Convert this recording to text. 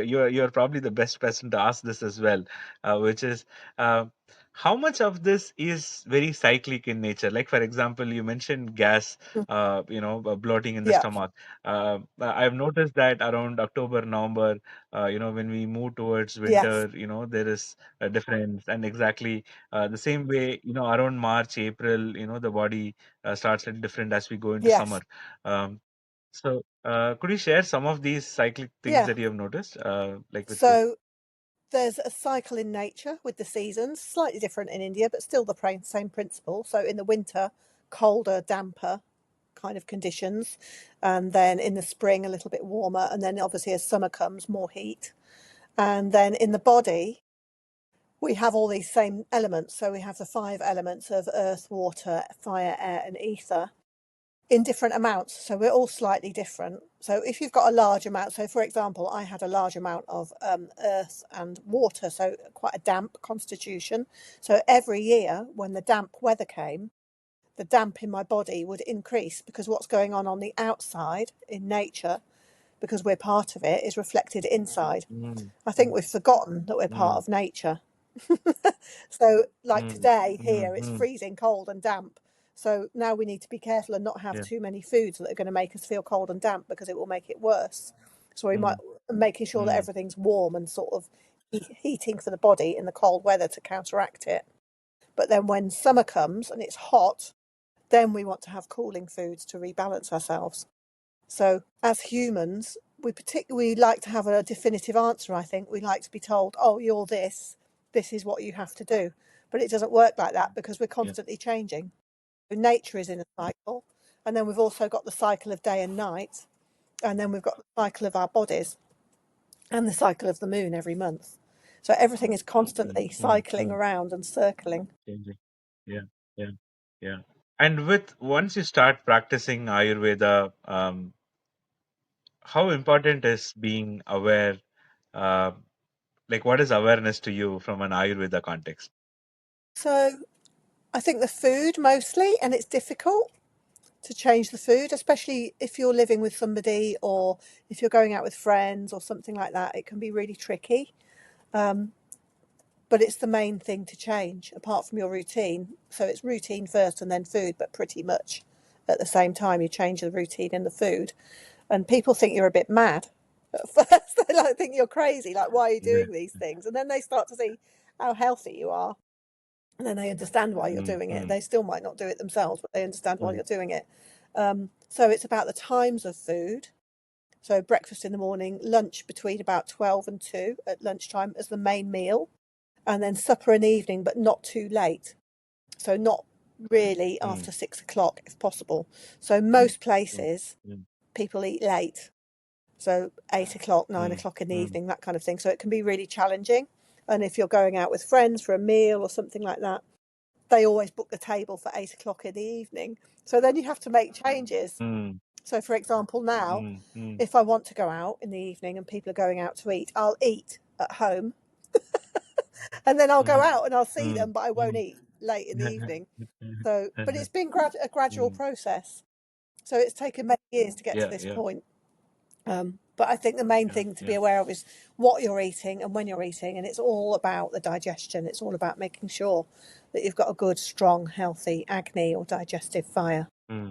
you're probably the best person to ask this as well, which is uh, how much of this is very cyclic in nature? Like for example, you mentioned gas, Mm. bloating in the Yeah. stomach. I've noticed that around October, November, when we move towards Yes. winter, there is a difference, and exactly the same way, around March, April, the body starts at different as we go into Yes. summer. Um, could you share some of these cyclic things Yeah. that you have noticed, like with food? So there's a cycle in nature with the seasons, slightly different in India, but still the same principle. So in the winter, colder, damper kind of conditions, and then in the spring, a little bit warmer, and then obviously as summer comes, more heat. And then in the body, we have all these same elements. So we have the 5 elements of earth, water, fire, air, and ether in different amounts. So we're all slightly different. So if you've got a large amount, so for example, I had a large amount of earth and water, so quite a damp constitution. So every year when the damp weather came, the damp in my body would increase because what's going on the outside in nature, because we're part of it, is reflected inside. Mm, I think we've forgotten that we're part mm, of nature. So, like mm, today mm, here, it's mm. freezing cold and damp. So now we need to be careful and not have Yeah. too many foods that are going to make us feel cold and damp because it will make it worse. So we might Mm, making sure that mm, everything's warm and sort of heating for the body in the cold weather to counteract it. But then when summer comes and it's hot, then we want to have cooling foods to rebalance ourselves. So as humans, we particularly like to have a definitive answer. I think we like to be told, "Oh, you're this. This is what you have to do." But it doesn't work like that because we're yeah. constantly changing. Nature is in a cycle, and then we've also got the cycle of day and night, and then we've got the cycle of our bodies and the cycle of the moon every month. So everything is Mm, constantly mm, cycling mm. around and circling. Changing. Yeah. Yeah. Yeah. And with once you start practicing Ayurveda, how important is being aware? Uh, like, what is awareness to you from an Ayurveda context? So I think the food mostly, and it's difficult to change the food, especially if you're living with somebody or if you're going out with friends or something like that. It can be really tricky. Um, but it's the main thing to change apart from your routine. So it's routine first and then food, but pretty much at the same time you change the routine and the food. And people think you're a bit mad at first. They like think you're crazy, like why are you Yeah. doing these things? And then they start to see how healthy you are. And then they understand why you're Mm, doing it. mm, They still might not do it themselves, but they understand why mm, you're doing it. So it's about the times of food. So breakfast in the morning, lunch between about 12 and 2 at lunchtime as the main meal, and then supper in the evening, but not too late. So not really mm, after 6 o'clock if possible. So most mm, places mm, people eat late. So 8 o'clock, nine mm, o'clock in the mm, evening, that kind of thing. So it can be really challenging. And if you're going out with friends for a meal or something like that, they always book the table for 8 o'clock in the evening. So then you have to make changes. mm, So, for example, now, mm, mm, if I want to go out in the evening and people are going out to eat, I'll eat at home and then I'll go mm, out and I'll see mm, them, but I won't mm. eat late in the evening. So, but it's been a gradual Mm. process. So it's taken many years to get to Yeah, this yeah, point. But I think the main yeah, thing to be yeah. aware of is what you're eating and when you're eating. And it's all about the digestion. It's all about making sure that you've got a good, strong, healthy Agni or digestive fire. Mm.